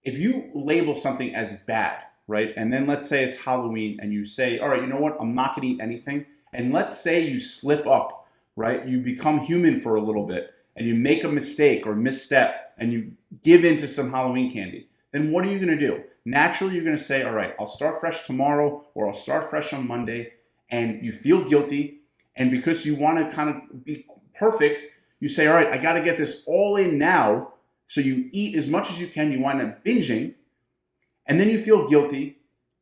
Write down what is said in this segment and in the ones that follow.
if you label something as bad, right? And then let's say it's Halloween and you say, all right, you know what? I'm not going to eat anything. And let's say you slip up, right? You become human for a little bit and you make a mistake or misstep and you give into some Halloween candy. Then what are you going to do? Naturally, you're going to say, all right, I'll start fresh tomorrow or I'll start fresh on Monday. And you feel guilty. And because you want to kind of be perfect, you say, all right, I got to get this all in now. So you eat as much as you can. You wind up binging. And then you feel guilty.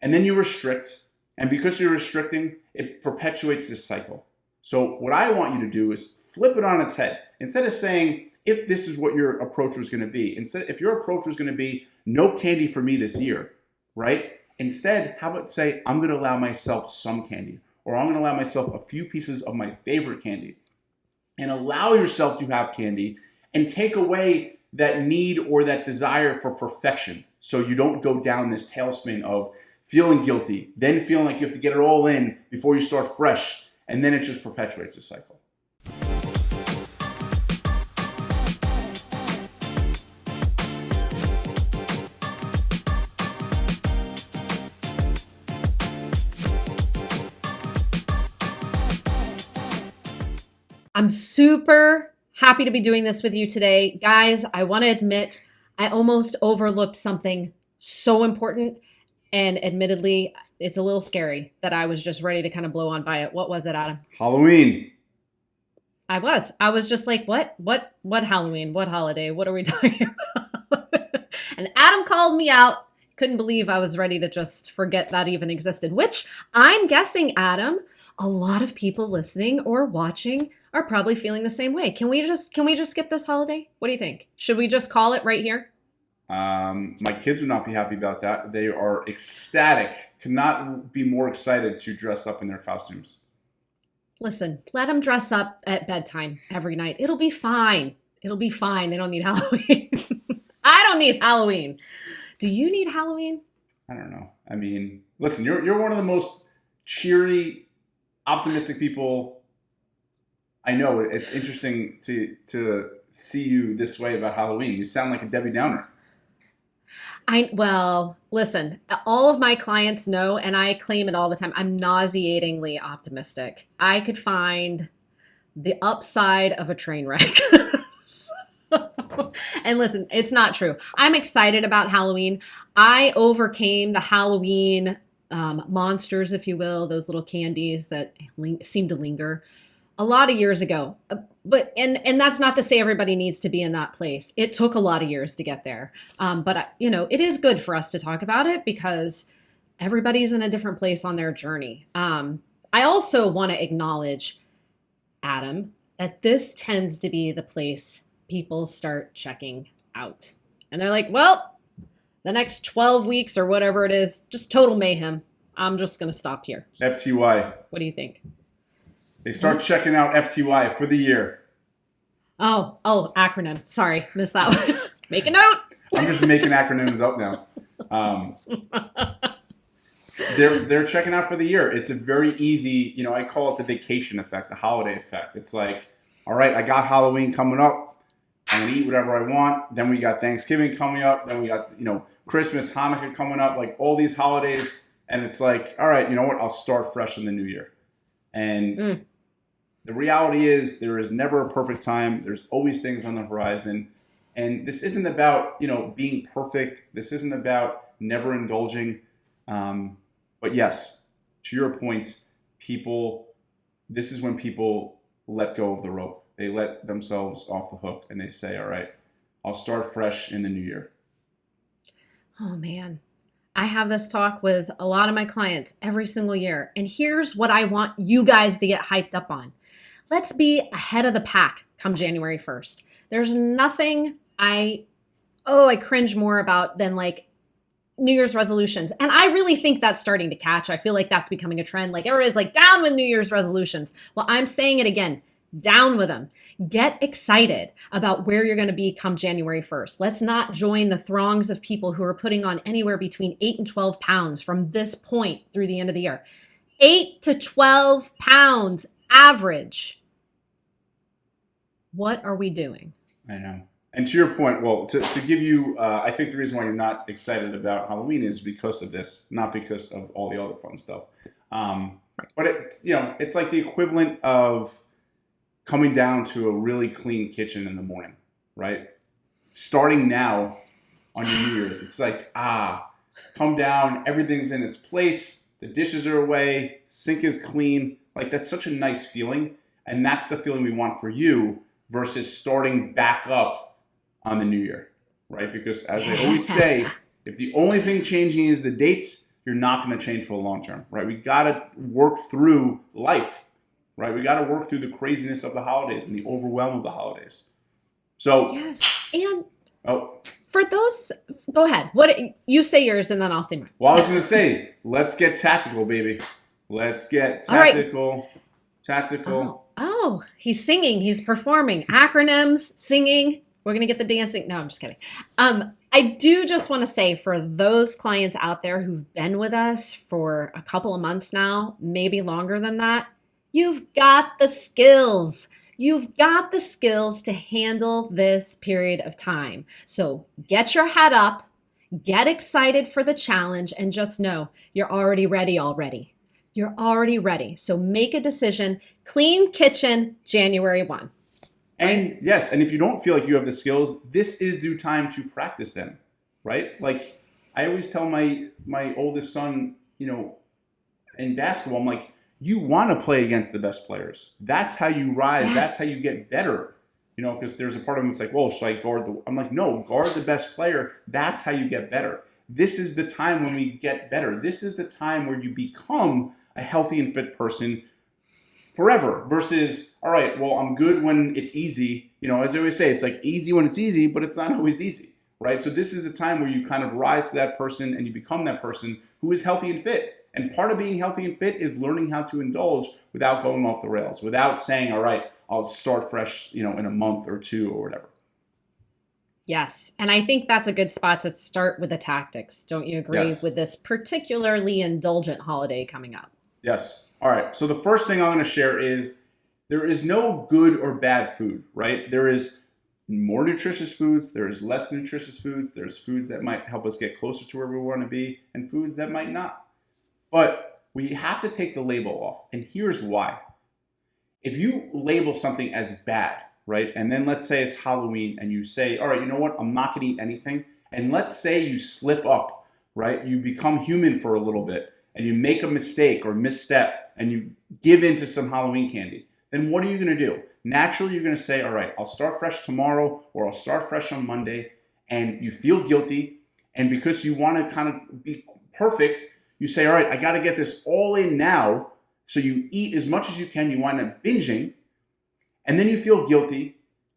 And then you restrict. And because you're restricting, it perpetuates this cycle. So what I want you to do is flip it on its head. Instead of saying, if this is what your approach was going to be, instead, if your approach was going to be no candy for me this year, right? Instead, how about say, I'm going to allow myself some candy, or I'm going to allow myself a few pieces of my favorite candy, and allow yourself to have candy and take away that need or that desire for perfection. So you don't go down this tailspin of feeling guilty, then feeling like you have to get it all in before you start fresh, and then it just perpetuates the cycle. I'm super happy to be doing this with you today. Guys, I want to admit I almost overlooked something so important. And admittedly, it's a little scary that I was just ready to kind of blow on by it. What was it, Adam? Halloween. I was just like, what Halloween? What holiday? What are we talking about? And Adam called me out. Couldn't believe I was ready to just forget that even existed, which I'm guessing, Adam, a lot of people listening or watching are probably feeling the same way. Can we just skip this holiday? What do you think? Should we just call it right here? My kids would not be happy about that. They are ecstatic, could not be more excited to dress up in their costumes. Listen, let them dress up at bedtime every night. It'll be fine. It'll be fine. They don't need Halloween. I don't need Halloween. Do you need Halloween? I don't know. I mean, listen, you're one of the most cheery, optimistic people I know. It's interesting to see you this way about Halloween. You sound like a Debbie Downer. Well, listen, all of my clients know, and I claim it all the time, I'm nauseatingly optimistic. I could find the upside of a train wreck. And listen, it's not true. I'm excited about Halloween. I overcame the Halloween monsters, if you will, those little candies that seem to linger a lot of years ago. But that's not to say everybody needs to be in that place. It took a lot of years to get there. But it is good for us to talk about it because everybody's in a different place on their journey. I also want to acknowledge, Adam, that this tends to be the place people start checking out. And they're like, well, the next 12 weeks or whatever it is, just total mayhem. I'm just going to stop here. FTY. What do you think? They start checking out FTY for the year. Oh, acronym. Sorry, missed that one. Make a note. I'm just making acronyms up now. They're checking out for the year. It's a very easy, I call it the vacation effect, the holiday effect. It's like, all right, I got Halloween coming up. I'm going to eat whatever I want. Then we got Thanksgiving coming up. Then we got, Christmas, Hanukkah coming up, like all these holidays. And it's like, all right, you know what? I'll start fresh in the new year. And the reality is there is never a perfect time. There's always things on the horizon. And this isn't about, being perfect. This isn't about never indulging. But yes, to your point, this is when people let go of the rope. They let themselves off the hook and they say, all right, I'll start fresh in the new year. Oh, man. I have this talk with a lot of my clients every single year. And here's what I want you guys to get hyped up on. Let's be ahead of the pack come January 1st. There's nothing I cringe more about than like New Year's resolutions. And I really think that's starting to catch. I feel like that's becoming a trend. Like everybody's like down with New Year's resolutions. Well, I'm saying it again. Down with them. Get excited about where you're going to be come January 1st. Let's not join the throngs of people who are putting on anywhere between 8 and 12 pounds from this point through the end of the year. 8 to 12 pounds average. What are we doing? I know. And to your point, well, to give you, I think the reason why you're not excited about Halloween is because of this, not because of all the other fun stuff. But it's like the equivalent of coming down to a really clean kitchen in the morning, right? Starting now on your New Year's, it's like, come down, everything's in its place, the dishes are away, sink is clean. Like, that's such a nice feeling. And that's the feeling we want for you versus starting back up on the new year, right? Because as I always say, if the only thing changing is the dates, you're not going to change for the long term, right? We got to work through life, right? We got to work through the craziness of the holidays and the overwhelm of the holidays. So, yes. And oh, for those, go ahead. What you say yours, and then I'll say mine. well, I was going to say, let's get tactical, baby. Let's get tactical. All right. Tactical. Oh, he's singing. He's performing. Acronyms, singing. We're going to get the dancing. No, I'm just kidding. I do just want to say for those clients out there who've been with us for a couple of months now, maybe longer than that, you've got the skills. You've got the skills to handle this period of time. So get your head up, get excited for the challenge, and just know you're already ready already. You're already ready. So make a decision. Clean kitchen, January 1. And yes, and if you don't feel like you have the skills, this is due time to practice them, right? Like I always tell my oldest son, in basketball, I'm like, you want to play against the best players. That's how you rise. Yes. That's how you get better. Because there's a part of him that's like, well, should I guard I'm like, no, guard the best player. That's how you get better. This is the time when we get better. This is the time where you become a healthy and fit person forever versus, all right, well, I'm good when it's easy. As I always say, it's like easy when it's easy, but it's not always easy, right? So this is the time where you kind of rise to that person and you become that person who is healthy and fit. And part of being healthy and fit is learning how to indulge without going off the rails, without saying, all right, I'll start fresh, in a month or two or whatever. Yes. And I think that's a good spot to start with the tactics. Don't you agree with this particularly indulgent holiday coming up? Yes. All right. So the first thing I'm going to share is there is no good or bad food, right? There is more nutritious foods. There is less nutritious foods. There's foods that might help us get closer to where we want to be and foods that might not. But we have to take the label off. And here's why. If you label something as bad, right? And then let's say it's Halloween and you say, all right, you know what? I'm not going to eat anything. And let's say you slip up, right? You become human for a little bit and you make a mistake or misstep and you give in to some Halloween candy. Then what are you going to do? Naturally, you're going to say, all right, I'll start fresh tomorrow or I'll start fresh on Monday. And you feel guilty. And because you want to kind of be perfect, you say, all right, I got to get this all in now. So you eat as much as you can. You wind up binging. And then you feel guilty,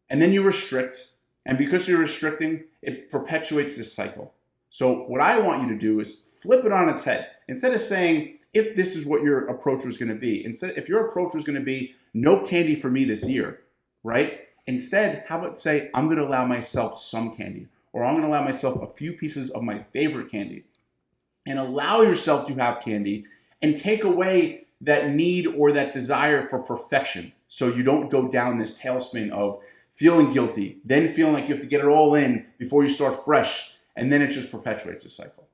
and then you restrict, and because you're restricting, it perpetuates this cycle. So what I want you to do is flip it on its head. Instead of saying, if this is what your approach was going to be, if your approach was going to be, no candy for me this year, right? Instead, how about say, I'm going to allow myself some candy, or I'm going to allow myself a few pieces of my favorite candy, and allow yourself to have candy, and take away that need or that desire for perfection. So you don't go down this tailspin of feeling guilty, then feeling like you have to get it all in before you start fresh, and then it just perpetuates the cycle.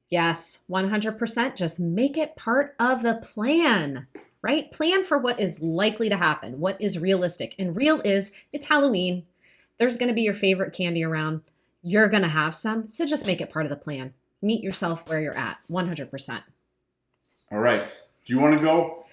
Yes, 100%. Just make it part of the plan, right? Plan for what is likely to happen, what is realistic. And real is, it's Halloween. There's going to be your favorite candy around. You're going to have some, so just make it part of the plan. Meet yourself where you're at, 100%. All right. Do you want to go?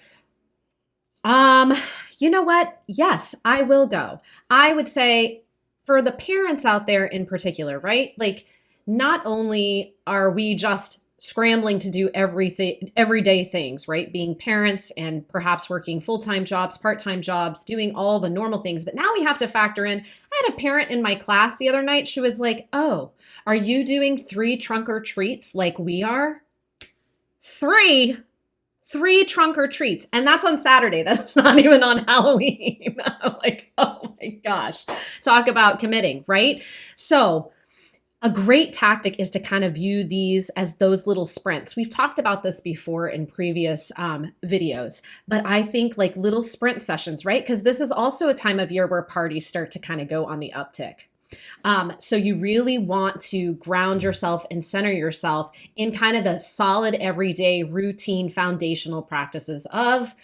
You know what? Yes, I will go. I would say for the parents out there in particular, right? Like, not only are we just scrambling to do everyday things, right? Being parents and perhaps working full-time jobs, part-time jobs, doing all the normal things. But now we have to factor in, I had a parent in my class the other night. She was like, oh, are you doing 3 trunk or treats like we are? 3 trunk or treats. And that's on Saturday. That's not even on Halloween. I'm like, oh my gosh. Talk about committing, right? So A great tactic is to kind of view these as those little sprints. We've talked about this before in previous videos, but I think like little sprint sessions, right? Because this is also a time of year where parties start to kind of go on the uptick. So you really want to ground yourself and center yourself in kind of the solid everyday routine foundational practices of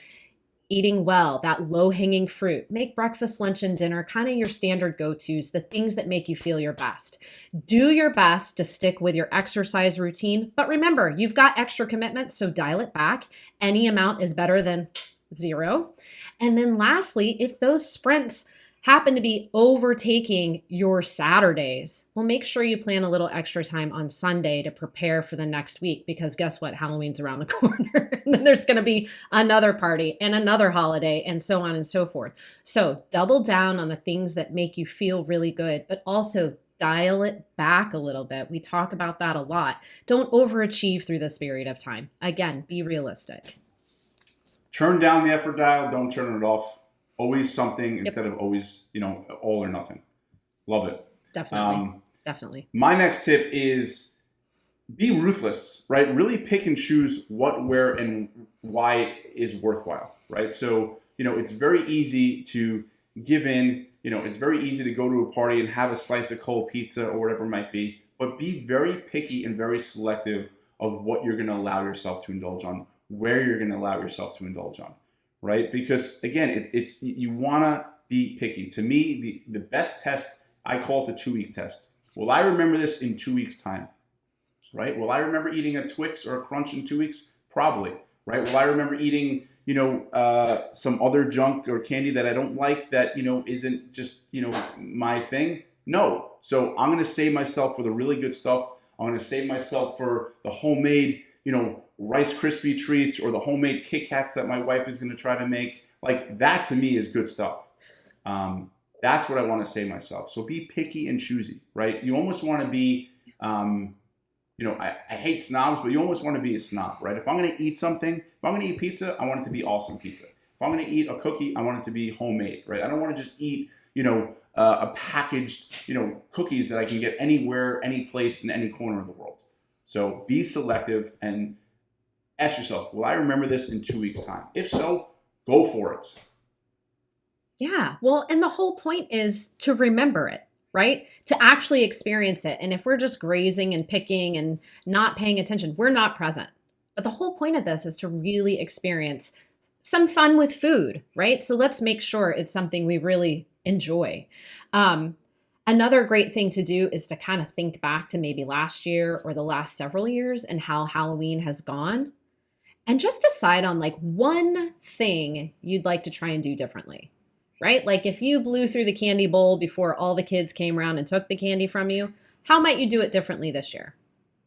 eating well, that low hanging fruit. Make breakfast, lunch, and dinner kind of your standard go-tos, the things that make you feel your best. Do your best to stick with your exercise routine, but remember, you've got extra commitments, so dial it back. Any amount is better than zero. And then lastly, if those sprints happen to be overtaking your Saturdays, well, make sure you plan a little extra time on Sunday to prepare for the next week, because guess what? Halloween's around the corner. And then there's going to be another party and another holiday and so on and so forth. So double down on the things that make you feel really good, but also dial it back a little bit. We talk about that a lot. Don't overachieve through this period of time. Again, be realistic. Turn down the effort dial. Don't turn it off. Always something instead of always, all or nothing. Love it. Definitely. Definitely. My next tip is be ruthless, right? Really pick and choose what, where, and why is worthwhile, right? So, it's very easy to give in. It's very easy to go to a party and have a slice of cold pizza or whatever it might be, but be very picky and very selective of what you're going to allow yourself to indulge on, where you're going to allow yourself to indulge on. Right? Because again, it's you want to be picky. To me, the best test, I call it the 2-week test. Will I remember this in 2 weeks' time? Right? Will I remember eating a Twix or a Crunch in 2 weeks? Probably. Right? Will I remember eating, some other junk or candy that I don't like that, isn't just, my thing? No. So I'm going to save myself for the really good stuff. I'm going to save myself for the homemade, Rice Krispie treats or the homemade Kit Kats that my wife is going to try to make. Like that to me is good stuff. That's what I want to say myself. So be picky and choosy, right? You almost want to be, I hate snobs, but you almost want to be a snob, right? If I'm going to eat something, if I'm going to eat pizza, I want it to be awesome pizza. If I'm going to eat a cookie, I want it to be homemade, right? I don't want to just eat, a packaged, cookies that I can get anywhere, any place in any corner of the world. So be selective and ask yourself, will I remember this in 2 weeks' time? If so, go for it. Yeah. Well, and the whole point is to remember it, right? To actually experience it. And if we're just grazing and picking and not paying attention, we're not present. But the whole point of this is to really experience some fun with food, right? So let's make sure it's something we really enjoy. Another great thing to do is to kind of think back to maybe last year or the last several years and how Halloween has gone. And just decide on like one thing you'd like to try and do differently, right? Like if you blew through the candy bowl before all the kids came around and took the candy from you, how might you do it differently this year?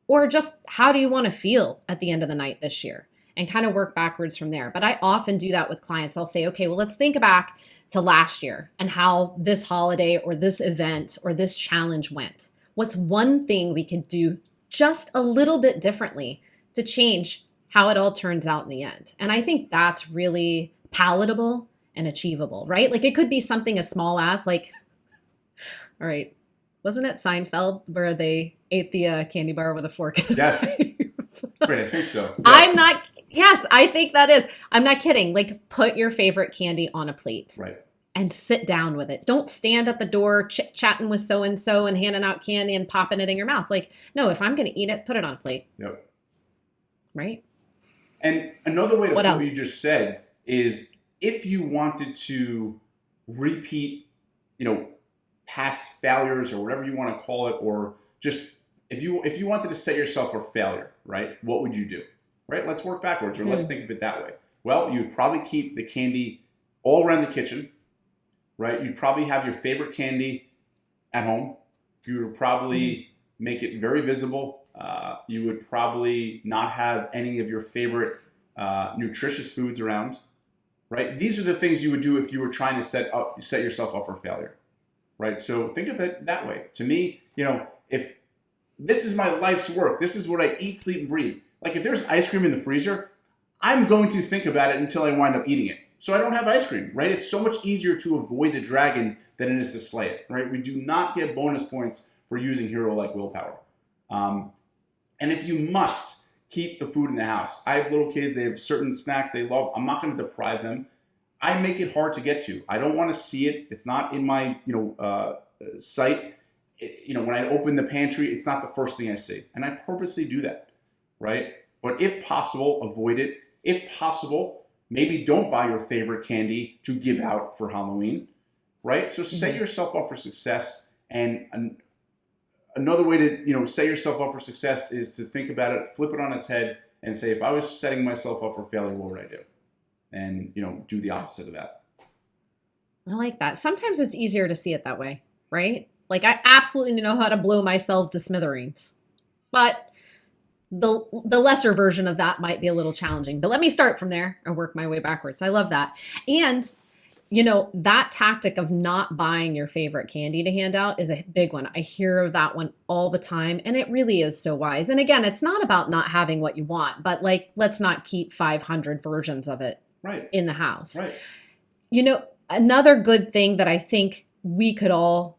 Or just how do you want to feel at the end of the night this year? And kind of work backwards from there. But I often do that with clients. I'll say, okay, well, let's think back to last year and how this holiday or this event or this challenge went. What's one thing we could do just a little bit differently to change how it all turns out in the end? And I think that's really palatable and achievable, right? Like it could be something as small as like, all right, wasn't it Seinfeld where they ate the candy bar with a fork? Yes. Great, I think so. Yes. Yes, I think that is. I'm not kidding. Like put your favorite candy on a plate. Right. And sit down with it. Don't stand at the door chit-chatting with so-and-so and handing out candy and popping it in your mouth. Like, no, if I'm going to eat it, put it on a plate. Yep. Right? And another way to What put else? what you just said is if you wanted to repeat, past failures or whatever you want to call it, or just if you wanted to set yourself for failure, right? What would you do? Right? Let's work backwards, or let's think of it that way. Well, you would probably keep the candy all around the kitchen, right? You'd probably have your favorite candy at home. You would probably make it very visible. You would probably not have any of your favorite nutritious foods around, right? These are the things you would do if you were trying to set yourself up for failure, right? So think of it that way. To me, if this is my life's work, this is what I eat, sleep, and breathe. Like if there's ice cream in the freezer, I'm going to think about it until I wind up eating it. So I don't have ice cream, right? It's so much easier to avoid the dragon than it is to slay it, right? We do not get bonus points for using hero-like willpower. And if you must, keep the food in the house. I have little kids, they have certain snacks they love. I'm not going to deprive them. I make it hard to get to. I don't want to see it. It's not in my sight. When I open the pantry, it's not the first thing I see. And I purposely do that, right? But if possible, avoid it. If possible, maybe don't buy your favorite candy to give out for Halloween, right? So set yourself up for success. And another way to set yourself up for success is to think about it, flip it on its head, and say, if I was setting myself up for failure, what would I do? And do the opposite of that. I like that. Sometimes it's easier to see it that way, right? Like, I absolutely know how to blow myself to smithereens, but the lesser version of that might be a little challenging. But let me start from there and work my way backwards. I love that. And that tactic of not buying your favorite candy to hand out is a big one. I hear of that one all the time, and it really is so wise. And again, it's not about not having what you want, but let's not keep 500 versions of it in the house. Right. Another good thing that I think we could all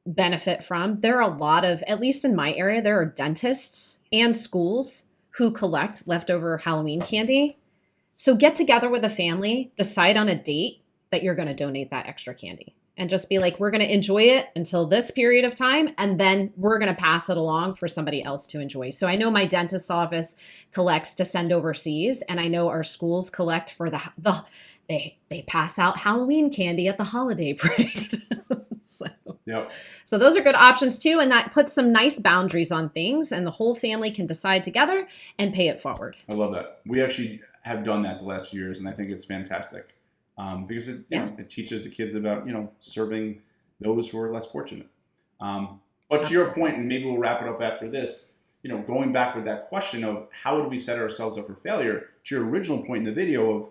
benefit from, there are a lot of, at least in my area, there are dentists and schools who collect leftover Halloween candy. So get together with a family, decide on a date that you're going to donate that extra candy, and just be like, we're going to enjoy it until this period of time, and then we're going to pass it along for somebody else to enjoy. So I know my dentist's office collects to send overseas, and I know our schools collect for they pass out Halloween candy at the holiday parade. So those are good options too, and that puts some nice boundaries on things, and the whole family can decide together and pay it forward. I love that. We actually have done that the last few years, and I think it's fantastic. Because it teaches the kids about serving those who are less fortunate. But to your point, and maybe we'll wrap it up after this, going back with that question of how would we set ourselves up for failure, to your original point in the video of,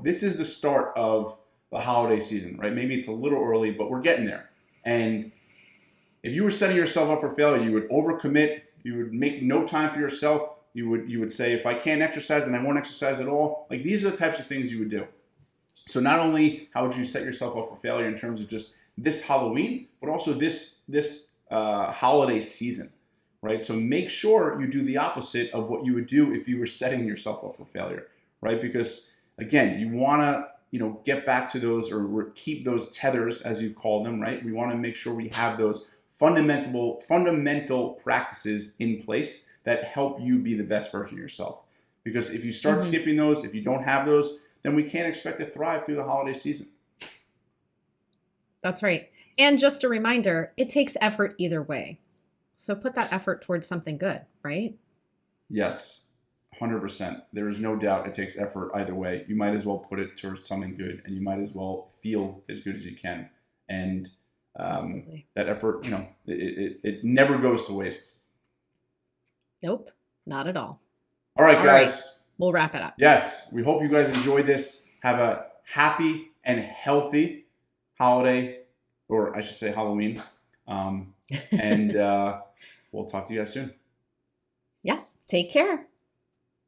this is the start of the holiday season, right? Maybe it's a little early, but we're getting there. And if you were setting yourself up for failure, you would overcommit, you would make no time for yourself, you would say, if I can't exercise, then I won't exercise at all. These are the types of things you would do. So not only how would you set yourself up for failure in terms of just this Halloween, but also this holiday season, right? So make sure you do the opposite of what you would do if you were setting yourself up for failure, right? Because again, you want to get back to those or keep those tethers, as you've called them, right? We want to make sure we have those fundamental practices in place that help you be the best version of yourself. Because if you start skipping those, if you don't have those, then we can't expect to thrive through the holiday season. That's right. And just a reminder, it takes effort either way. So put that effort towards something good, right? Yes, 100%. There is no doubt it takes effort either way. You might as well put it towards something good, and you might as well feel as good as you can. And that effort, it never goes to waste. Nope, not at all. All right, guys. Right. We'll wrap it up. Yes, we hope you guys enjoyed this. Have a happy and healthy holiday, or I should say Halloween. And we'll talk to you guys soon. Yeah, take care.